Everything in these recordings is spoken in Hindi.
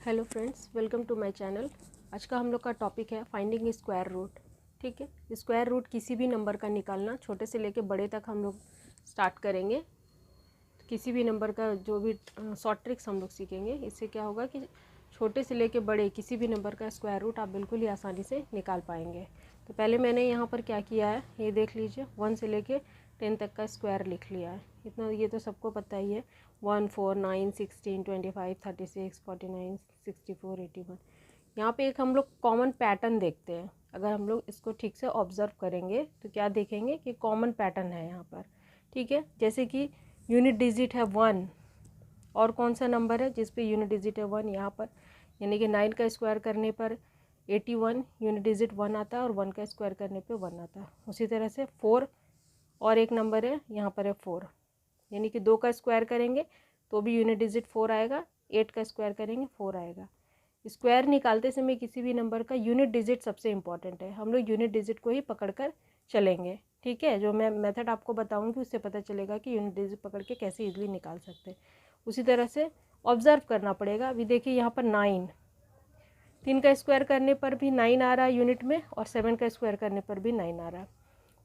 Hello friends, welcome to my channel. आज का हम लोग का टॉपिक है फाइंडिंग स्क्वायर रूट। ठीक है, स्क्वायर रूट किसी भी नंबर का निकालना, छोटे से लेके बड़े तक हम लोग स्टार्ट करेंगे। किसी भी नंबर का जो भी शॉर्ट ट्रिक्स हम लोग सीखेंगे, इससे क्या होगा कि छोटे से लेके बड़े किसी भी नंबर का स्क्वायर रूट आप बिल्कुल ही आसानी से निकाल पाएंगे। तो पहले मैंने यहाँ पर क्या किया है, ये देख लीजिए। 1 से लेके 10 तक का स्क्वायर लिख लिया है। इतना ये तो सबको पता ही है। 1, 4, 9, 16, 25, 36, 49, 64, 81। यहाँ पे एक हम लोग कॉमन पैटर्न देखते हैं। अगर हम लोग इसको ठीक से ऑब्जर्व करेंगे तो क्या देखेंगे कि कॉमन पैटर्न है यहाँ पर। ठीक है, जैसे कि यूनिट डिजिट है 1, और कौन सा नंबर है जिस पे यूनिट डिजिट है 1 यहाँ पर, यानी कि 9 का स्क्वायर करने पर 81 यूनिट डिजिट 1 आता है, और 1 का स्क्वायर करने पे 1 आता है। उसी तरह से 4 और एक नंबर है यहाँ पर है 4, यानी कि 2 का स्क्वायर करेंगे तो भी यूनिट डिजिट 4 आएगा, 8 का स्क्वायर करेंगे 4 आएगा। स्क्वायर निकालते समय किसी भी नंबर का यूनिट डिजिट सबसे इम्पॉर्टेंट है। हम लोग यूनिट डिजिट को ही पकड़ कर चलेंगे। ठीक है, जो मैं मेथड आपको बताऊंगी उससे पता चलेगा कि यूनिट डिजिट पकड़ के कैसे इजीली निकाल सकते हैं। उसी तरह से ऑब्जर्व करना पड़ेगा। अभी देखिए यहाँ पर 9, 3 का स्क्वायर करने पर भी 9 आ रहा है यूनिट में, और 7 का स्क्वायर करने पर भी 9 आ रहा है।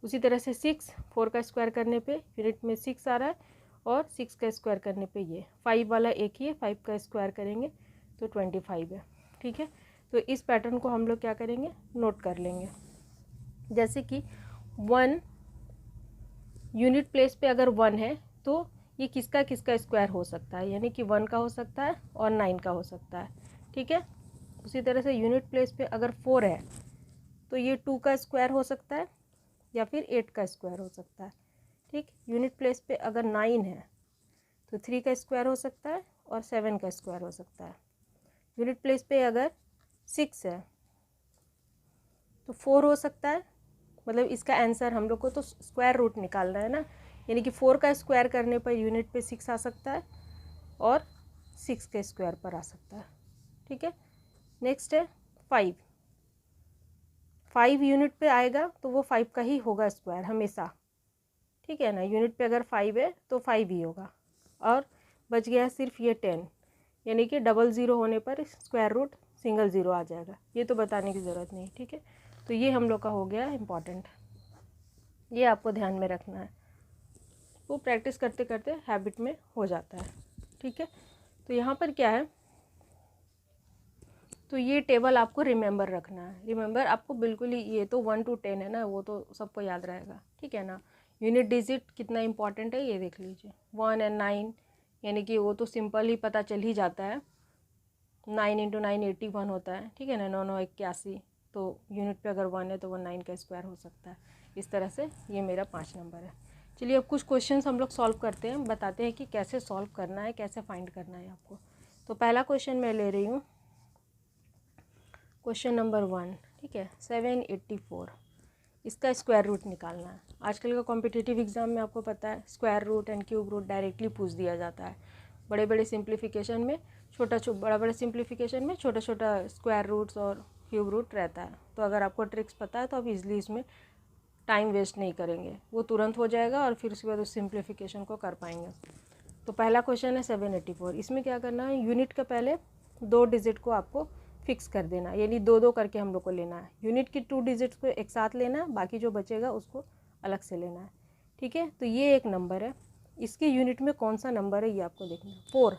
उसी तरह से 6, 4 का स्क्वायर करने पे यूनिट में 6 आ रहा है, और 6 का स्क्वायर करने पे ये 5 वाला एक ही है, 5 का स्क्वायर करेंगे तो 25 है। ठीक है, तो इस पैटर्न को हम लोग क्या करेंगे, नोट कर लेंगे। जैसे कि 1 यूनिट प्लेस पे अगर 1 है तो ये किसका किसका स्क्वायर हो सकता है, यानी कि 1 का हो सकता है और 9 का हो सकता है। ठीक है, उसी तरह से यूनिट प्लेस पे अगर 4 है तो ये 2 का स्क्वायर हो सकता है या फिर 8 का स्क्वायर हो सकता है। ठीक, यूनिट प्लेस पे अगर 9 है तो 3 का स्क्वायर हो सकता है और 7 का स्क्वायर हो सकता है। यूनिट प्लेस पे अगर 6 है तो 4 हो सकता है। मतलब इसका आंसर हम लोग को तो स्क्वायर रूट निकालना है ना, यानी कि 4 का स्क्वायर करने पर यूनिट पे 6 आ सकता है और 6 के स्क्वायर पर आ सकता है। ठीक है, नेक्स्ट है 5। 5 यूनिट पे आएगा तो वो 5 का ही होगा स्क्वायर हमेशा। ठीक है ना, यूनिट पे अगर 5 है तो 5 ही होगा। और बच गया सिर्फ ये 10, यानी कि डबल ज़ीरो होने पर स्क्वायर रूट सिंगल ज़ीरो आ जाएगा। ये तो बताने की ज़रूरत नहीं। ठीक है, तो ये हम लोग का हो गया इम्पॉर्टेंट, ये आपको ध्यान में रखना है। वो प्रैक्टिस करते करते हैबिट में हो जाता है। ठीक है, तो यहाँ पर क्या है, तो ये टेबल आपको रिमेंबर रखना है। रिमेंबर आपको बिल्कुल ही, ये तो 1 to 10 है ना, वो तो सबको याद रहेगा। ठीक है ना, यूनिट डिजिट कितना इंपॉर्टेंट है ये देख लीजिए। 1 और 9, यानी कि वो तो सिंपल ही पता चल ही जाता है। 9 × 9 81 होता है। ठीक है ना, 9 9 81, तो यूनिट पे अगर 1 है तो वो 9 का स्क्वायर हो सकता है। इस तरह से ये मेरा 5 नंबर है। चलिए अब कुछ क्वेश्चंस हम लोग सॉल्व करते हैं, बताते हैं कि कैसे सॉल्व करना है, कैसे फाइंड करना है आपको। तो पहला क्वेश्चन मैं ले रही हूँ, क्वेश्चन नंबर 1। ठीक है, 784, इसका स्क्वायर रूट निकालना है। आजकल का कॉम्पिटिटिव एग्जाम में आपको पता है square root and cube root directly पूछ दिया जाता है। बड़े बड़े सिंप्लीफिकेशन में बड़ा सिंप्लीफिकेशन में छोटा छोटा स्क्वायर रूट्स और क्यूब रूट रहता है। तो अगर आपको ट्रिक्स पता है तो आप इजली इसमें टाइम वेस्ट नहीं करेंगे, वो तुरंत हो जाएगा और फिर उसके बाद उस सिंप्लीफिकेशन को कर पाएंगे। तो पहला क्वेश्चन है 784। इसमें क्या करना है, यूनिट के पहले 2 डिजिट को आपको फिक्स कर देना, यानी 2 2 करके हम लोग को लेना है। यूनिट की 2 डिजिट्स को एक साथ लेना है, बाकी जो बचेगा उसको अलग से लेना है। ठीक है, तो ये एक नंबर है, इसके यूनिट में कौन सा नंबर है ये आपको देखना है, 4।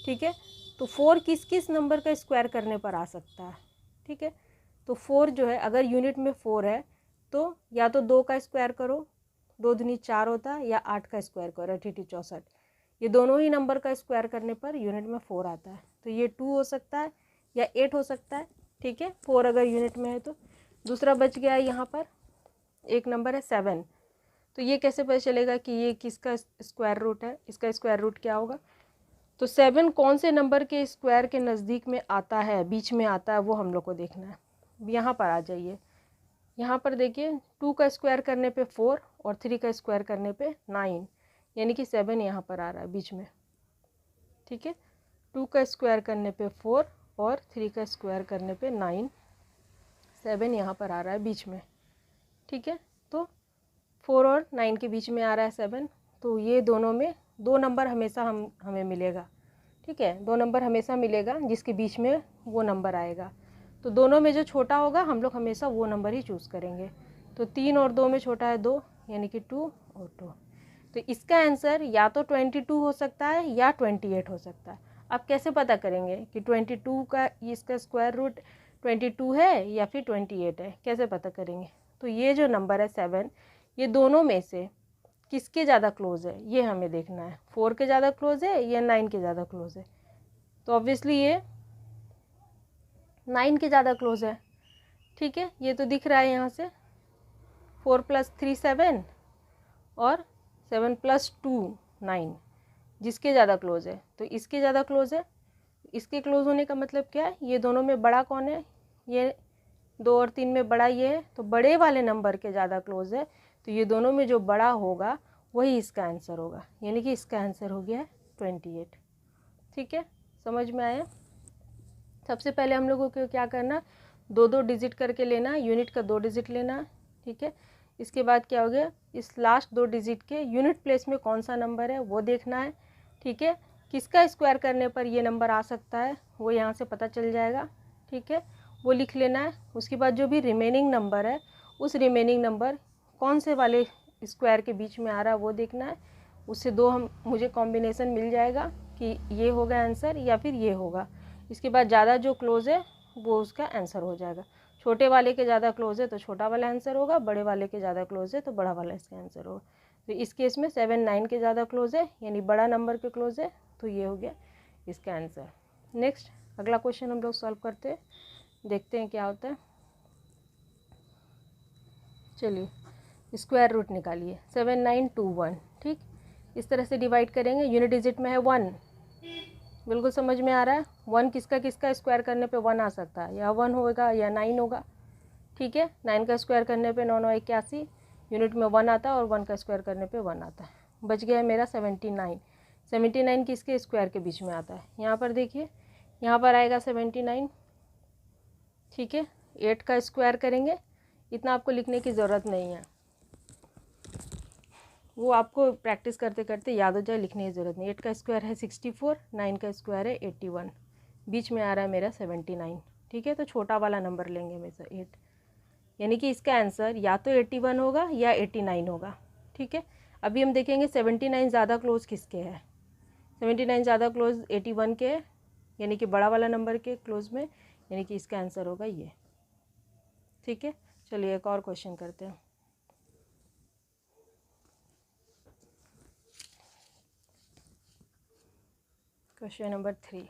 ठीक है, तो 4 किस किस नंबर का स्क्वायर करने पर आ सकता है। ठीक है, तो 4 जो है, अगर यूनिट में 4 है तो या तो 2 का स्क्वायर करो, 2 दूनी 4 होता है, या 8 का स्क्वायर करो, 8 64। ये दोनों ही नंबर का स्क्वायर करने पर यूनिट में 4 आता है। तो ये 2 हो सकता है या 8 हो सकता है। ठीक है, 4 अगर यूनिट में है तो। दूसरा बच गया है यहाँ पर एक नंबर है 7। तो ये कैसे पता चलेगा कि ये किसका स्क्वायर रूट है, इसका स्क्वायर रूट क्या होगा। तो 7 कौन से नंबर के स्क्वायर के नज़दीक में आता है, बीच में आता है, वो हम लोग को देखना है। यहाँ पर आ जाइए, यहाँ पर देखिए 2 का स्क्वायर करने पे 4 और 3 का स्क्वायर करने पे 9, यानी कि 7 यहाँ पर आ रहा है बीच में। ठीक है, 2 का स्क्वायर करने पे 4 और 3 का स्क्वायर करने पे 9, 7 यहाँ पर आ रहा है बीच में। ठीक है, तो 4 और 9 के बीच में आ रहा है 7, तो ये दोनों में 2 नंबर हमेशा हमें मिलेगा। ठीक है, 2 नंबर हमेशा मिलेगा जिसके बीच में वो नंबर आएगा। तो दोनों में जो छोटा होगा हम लोग हमेशा वो नंबर ही चूज़ करेंगे। तो 3 और 2 में छोटा है 2, यानी कि 2 और 2। तो इसका आंसर या तो 22 हो सकता है या 28 हो सकता है। आप कैसे पता करेंगे कि 22 का इसका स्क्वायर रूट 22 है या फिर 28 है, कैसे पता करेंगे? तो ये जो नंबर है 7, ये दोनों में से किसके ज़्यादा क्लोज है ये हमें देखना है। 4 के ज़्यादा क्लोज है या 9 के ज़्यादा क्लोज है? तो ऑब्वियसली ये 9 के ज़्यादा क्लोज है। ठीक है, ये तो दिख रहा है यहाँ से। 4 + 3 7 और 7 + 2 9, जिसके ज़्यादा क्लोज है तो इसके ज़्यादा क्लोज है। इसके क्लोज होने का मतलब क्या है? ये दोनों में बड़ा कौन है? ये 2 और 3 में बड़ा ये है, तो बड़े वाले नंबर के ज़्यादा क्लोज है। तो ये दोनों में जो बड़ा होगा वही इसका आंसर होगा, यानी कि इसका आंसर हो गया है 28। ठीक है, समझ में आया? सबसे पहले हम लोगों को क्या करना, 2-2 डिजिट करके लेना, यूनिट का 2 डिजिट लेना। ठीक है, इसके बाद क्या हो गया, इस लास्ट 2 डिजिट के यूनिट प्लेस में कौन सा नंबर है वो देखना है। ठीक है, किसका स्क्वायर करने पर ये नंबर आ सकता है वो यहाँ से पता चल जाएगा। ठीक है, वो लिख लेना है। उसके बाद जो भी रिमेनिंग नंबर है उस रिमेनिंग नंबर कौन से वाले स्क्वायर के बीच में आ रहा है वो देखना है। उससे 2 मुझे कॉम्बिनेशन मिल जाएगा कि ये होगा आंसर या फिर ये होगा। इसके बाद ज़्यादा जो क्लोज है वो उसका आंसर हो जाएगा। छोटे वाले के ज़्यादा क्लोज है तो छोटा वाला आंसर होगा, बड़े वाले के ज़्यादा क्लोज है तो बड़ा वाला इसका आंसर होगा। तो इस केस में 7 9 के ज़्यादा क्लोज है, यानी बड़ा नंबर के क्लोज है, तो ये हो गया इसका आंसर। नेक्स्ट अगला क्वेश्चन हम लोग सॉल्व करते हैं, देखते हैं क्या होता है। चलिए, स्क्वायर रूट निकालिए। 7 9 2 1। ठीक, इस तरह से डिवाइड करेंगे। यूनिट डिजिट में है 1, बिल्कुल समझ में आ रहा है। 1 किसका किसका स्क्वायर करने पे 1 आ सकता है, या 1 होगा या 9 होगा। ठीक है, 9 का स्क्वायर करने पे 9 9 81, यूनिट में 1 आता है और 1 का स्क्वायर करने पे 1 आता है। बच गया है मेरा 79। 79 किसके स्क्वायर के बीच में आता है? यहाँ पर देखिए, यहाँ पर आएगा 79। ठीक है, 8 का स्क्वायर करेंगे, इतना आपको लिखने की ज़रूरत नहीं है, वो आपको प्रैक्टिस करते करते याद हो जाए, लिखने की ज़रूरत नहीं। 8 का स्क्वायर है 64, 9 का स्क्वायर है 81, बीच में आ रहा है मेरा 79। ठीक है, तो छोटा वाला नंबर लेंगे हमेशा 8, यानी कि इसका आंसर या तो 81 होगा या 89 होगा। ठीक है, अभी हम देखेंगे 79 ज़्यादा क्लोज किसके है। 79 ज़्यादा क्लोज 81 के है, यानी कि बड़ा वाला नंबर के क्लोज में, यानी कि इसका आंसर होगा ये। ठीक है, चलिए एक और क्वेश्चन करते हैं। Question number 3,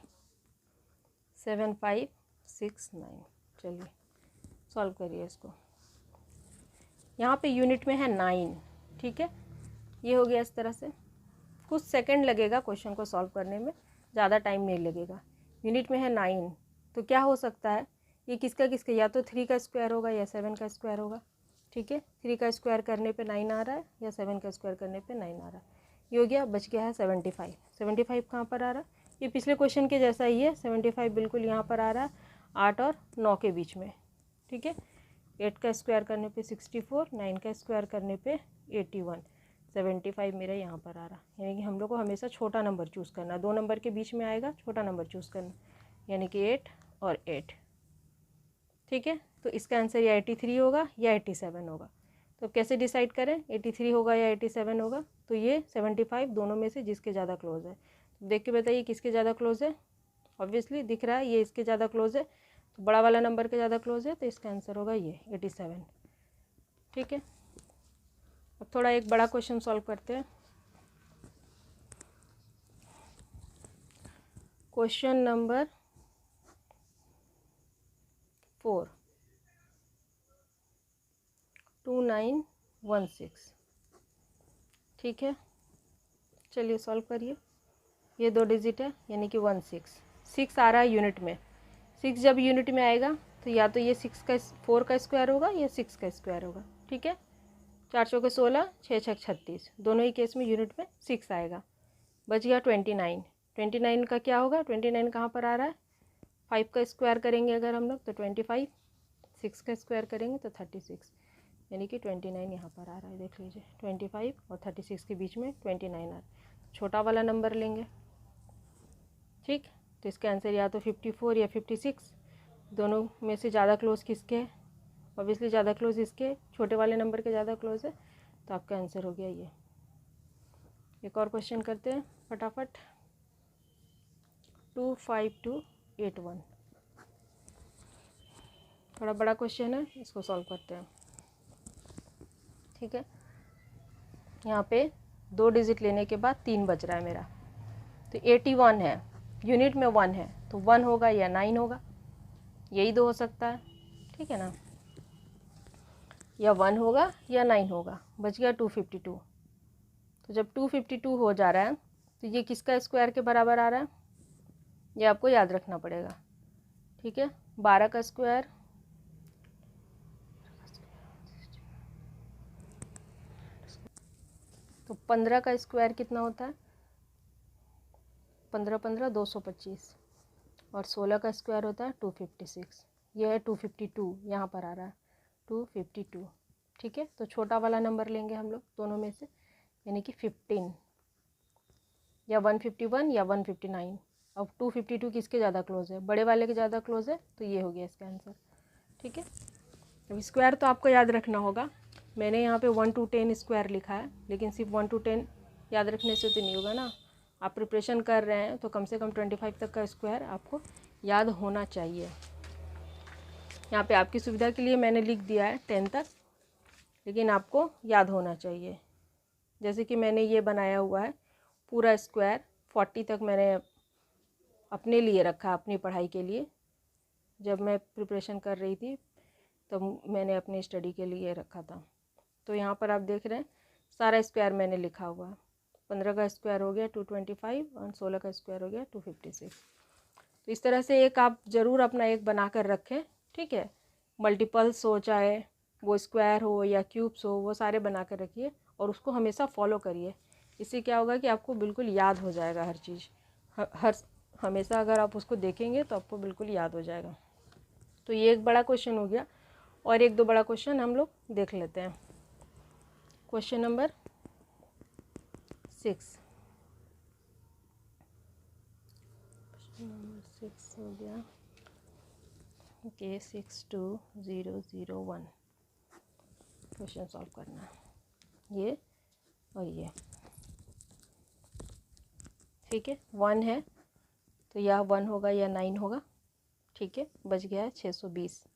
7 5 6 9। चलिए सॉल्व करिए इसको। यहाँ पे यूनिट में है 9। ठीक है, ये हो गया इस तरह से। कुछ सेकंड लगेगा क्वेश्चन को सॉल्व करने में, ज़्यादा टाइम नहीं लगेगा। यूनिट में है 9, तो क्या हो सकता है, ये किसका किसका, या तो 3 का स्क्वायर होगा या 7 का स्क्वायर होगा। ठीक है, 3 का स्क्वायर करने पे 9 आ रहा है या 7 का स्क्वायर करने पे 9 आ रहा है। ये हो गया, बच गया है 75। 75 कहाँ पर आ रहा है? ये पिछले क्वेश्चन के जैसा ही है। 75 बिल्कुल यहाँ पर आ रहा है 8 और 9 के बीच में। ठीक है, 8 का स्क्वायर करने पे 64, 9 का स्क्वायर करने पे 81, 75 मेरा यहाँ पर आ रहा। यानी कि हम लोग को हमेशा छोटा नंबर चूज़ करना, 2 नंबर के बीच में आएगा, छोटा नंबर चूज़ करना, यानी कि 8 और 8। ठीक है, तो इसका आंसर या 83 होगा या 87 होगा। तो कैसे डिसाइड करें 83 होगा या 87 होगा? तो ये 75 दोनों में से जिसके ज़्यादा क्लोज है, तो देख के बताइए किसके ज़्यादा क्लोज है। ऑब्वियसली दिख रहा है ये इसके ज़्यादा क्लोज है, तो बड़ा वाला नंबर के ज़्यादा क्लोज है, तो इसका आंसर होगा ये 87। ठीक है, अब थोड़ा एक बड़ा क्वेश्चन सॉल्व करते हैं। Question number 4, 2916। ठीक है, चलिए सॉल्व करिए। ये 2 डिजिट है, यानी कि 16। 6 आ रहा है यूनिट में। 6 जब यूनिट में आएगा तो या तो ये 4 का स्क्वायर होगा या 6 का स्क्वायर होगा। ठीक है, 4 चौके 16, 6 छक 36, दोनों ही केस में यूनिट में 6 आएगा। बच गया 29। 29 का क्या होगा, 29 कहाँ पर आ रहा है? 5 का स्क्वायर करेंगे अगर हम लोग तो 25, 6 का स्क्वायर करेंगे तो 36, यानी कि 29 यहाँ पर आ रहा है। देख लीजिए 25 और 36 के बीच में 29 आ रहा है। छोटा वाला नंबर लेंगे। ठीक, तो इसका आंसर या तो 54 या 56, दोनों में से ज़्यादा क्लोज किसके है? ऑब्वियसली ज़्यादा क्लोज इसके, छोटे वाले नंबर के ज़्यादा क्लोज है, तो आपका आंसर हो गया ये। एक और क्वेश्चन करते हैं फटाफट। 25281, थोड़ा बड़ा क्वेश्चन है, इसको सॉल्व करते हैं। ठीक है, यहाँ पे 2 डिजिट लेने के बाद 3 बच रहा है मेरा, तो 81 है, यूनिट में 1 है, तो 1 होगा या 9 होगा, यही 2 हो सकता है। ठीक है ना, या 1 होगा या 9 होगा, बच गया 252। तो जब 252 हो जा रहा है तो ये किसका स्क्वायर के बराबर आ रहा है, ये आपको याद रखना पड़ेगा। ठीक है, 12 का स्क्वायर, तो 15 का स्क्वायर कितना होता है, 15 15 225, और 16 का स्क्वायर होता है 256। ये है 252, यहाँ पर आ रहा है 252। ठीक है, तो छोटा वाला नंबर लेंगे हम लोग दोनों में से, यानी कि 15 या 151 या 159। अब 252 किसके ज़्यादा क्लोज है, बड़े वाले के ज़्यादा क्लोज है, तो ये हो गया इसका आंसर। ठीक है, अब स्क्वायर तो आपको याद रखना होगा। मैंने यहाँ पे 1 to 10 स्क्वायर लिखा है, लेकिन सिर्फ 1 to 10 याद रखने से तो नहीं होगा ना, आप प्रिपरेशन कर रहे हैं तो कम से कम 25 तक का स्क्वायर आपको याद होना चाहिए। यहाँ पे आपकी सुविधा के लिए मैंने लिख दिया है 10 तक, लेकिन आपको याद होना चाहिए। जैसे कि मैंने ये बनाया हुआ है पूरा स्क्वायर, 40 तक मैंने अपने लिए रखा, अपनी पढ़ाई के लिए। जब मैं प्रिपरेशन कर रही थी तब मैंने अपनी स्टडी के लिए रखा था। तो यहाँ पर आप देख रहे हैं सारा स्क्वायर मैंने लिखा हुआ है। 15 का स्क्वायर हो गया 225 और 16 का स्क्वायर हो गया 256। तो इस तरह से एक आप ज़रूर अपना एक बना कर रखें। ठीक है, मल्टीपल्स हो, चाहे वो स्क्वायर हो या क्यूब्स हो, वो सारे बना कर रखिए और उसको हमेशा फॉलो करिए। इससे क्या होगा कि आपको बिल्कुल याद हो जाएगा हर चीज़, हर हमेशा अगर आप उसको देखेंगे तो आपको बिल्कुल याद हो जाएगा। तो ये एक बड़ा क्वेश्चन हो गया, और एक दो बड़ा क्वेश्चन हम लोग देख लेते हैं। क्वेश्चन नंबर 6, हो गया ओके। 62001 क्वेश्चन सॉल्व करना है, ये और ये। ठीक है, 1 है तो या 1 होगा या 9 होगा। ठीक है, बच गया है 620।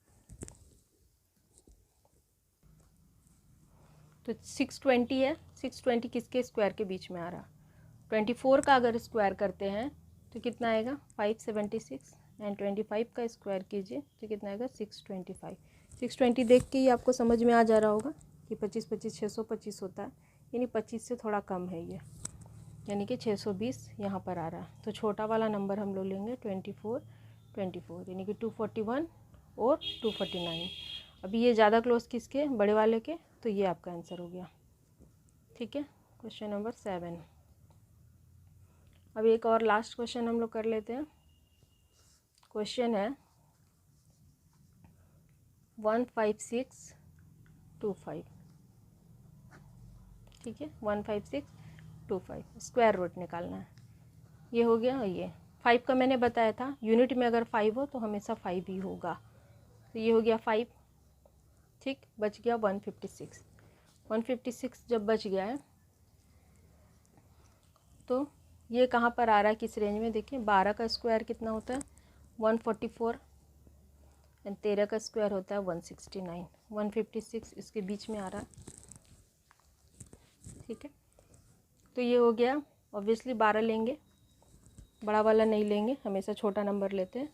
तो 620 है, 620 किसके स्क्वायर के बीच में आ रहा, 24 का अगर स्क्वायर करते हैं तो कितना आएगा 576, एंड 25 का स्क्वायर कीजिए तो कितना आएगा 625। 620 देख के ही आपको समझ में आ जा रहा होगा कि 25 25 625 होता है, यानी 25 से थोड़ा कम है ये, यानी कि 620 यहाँ पर आ रहा है। तो छोटा वाला नंबर हम लोग लेंगे 24 24, यानी कि 241 और 249। अभी ये ज़्यादा क्लोज किसके, बड़े वाले के, तो ये आपका आंसर हो गया। ठीक है, क्वेश्चन नंबर 7। अब एक और लास्ट क्वेश्चन हम लोग कर लेते हैं। क्वेश्चन है 15625। ठीक है, 15625 स्क्वायर रूट निकालना है। ये हो गया, और ये 5 का मैंने बताया था, यूनिट में अगर 5 हो तो हमेशा 5 ही होगा। तो ये हो गया 5। ठीक, बच गया 156। 156 जब बच गया है तो ये कहाँ पर आ रहा है, किस रेंज में, देखिए 12 का स्क्वायर कितना होता है 144, एंड 13 का स्क्वायर होता है 169। 156 इसके बीच में आ रहा है। ठीक है, तो ये हो गया। ऑब्वियसली 12 लेंगे, बड़ा वाला नहीं लेंगे, हमेशा छोटा नंबर लेते हैं।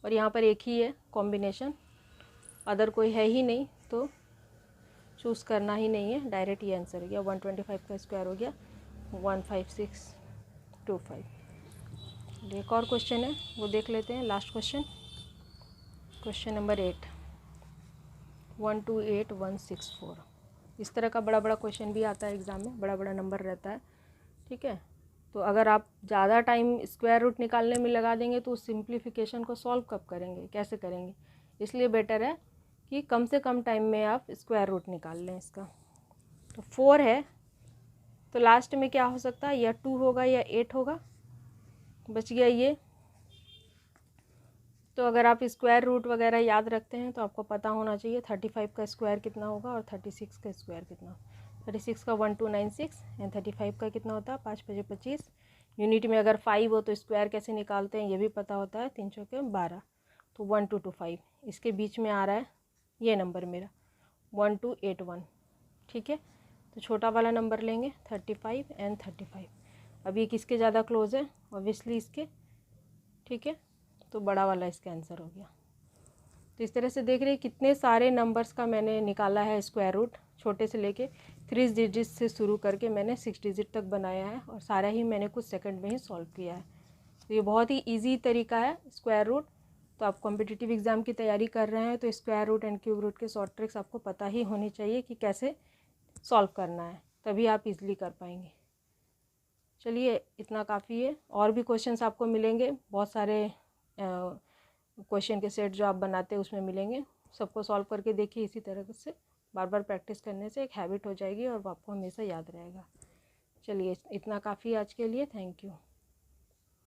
और यहाँ पर एक ही है कॉम्बिनेशन, अदर कोई है ही नहीं, तो चूज़ करना ही नहीं है, डायरेक्ट ये आंसर हो गया। 125 का स्क्वायर हो गया 15625। एक और क्वेश्चन है वो देख लेते हैं, लास्ट क्वेश्चन। Question number 8, 128164। इस तरह का बड़ा बड़ा क्वेश्चन भी आता है एग्ज़ाम में, बड़ा बड़ा नंबर रहता है। ठीक है, तो अगर आप ज़्यादा टाइम स्क्वायर रूट निकालने में लगा देंगे तो उस सिंप्लीफिकेशन को सॉल्व कब करेंगे, कैसे करेंगे। इसलिए बेटर है कि कम से कम टाइम में आप स्क्वायर रूट निकाल लें इसका। तो 4 है तो लास्ट में क्या हो सकता है, या 2 होगा या 8 होगा। बच गया ये तो अगर आप स्क्वायर रूट वगैरह याद रखते हैं तो आपको पता होना चाहिए 35 का स्क्वायर कितना होगा और 36 का स्क्वायर कितना। 36 का 1296 एंड 35 का कितना होता है 5 5 25। यूनिट में अगर 5 हो तो स्क्वायर कैसे निकालते हैं ये भी पता होता है, 3 चौके 12, तो 1225 इसके बीच में आ रहा है ये नंबर मेरा 1281। ठीक है, तो छोटा वाला नंबर लेंगे 35 एंड 35। अब ये किसके ज़्यादा क्लोज है, ऑब्वियसली इसके। ठीक है, तो बड़ा वाला इसका आंसर हो गया। तो इस तरह से देख रहे हैं कितने सारे नंबर्स का मैंने निकाला है स्क्वायर रूट, छोटे से लेके 3 डिजिट से शुरू करके मैंने 6 डिजिट तक बनाया है और सारा ही मैंने कुछ सेकंड में ही सॉल्व किया है। तो ये बहुत ही इजी तरीका है स्क्वायर रूट। तो आप कॉम्पिटिटिव एग्ज़ाम की तैयारी कर रहे हैं तो square root and cube root के शॉर्ट ट्रिक्स आपको पता ही होनी चाहिए कि कैसे सॉल्व करना है, तभी आप इजीली कर पाएंगे। चलिए इतना काफ़ी है, और भी क्वेश्चंस आपको मिलेंगे, बहुत सारे क्वेश्चन के सेट जो आप बनाते हैं उसमें मिलेंगे। सबको सॉल्व करके देखिए, इसी तरह से बार बार प्रैक्टिस करने से एक हैबिट हो जाएगी और आपको हमेशा याद रहेगा। चलिए इतना काफ़ी आज के लिए, थैंक यू।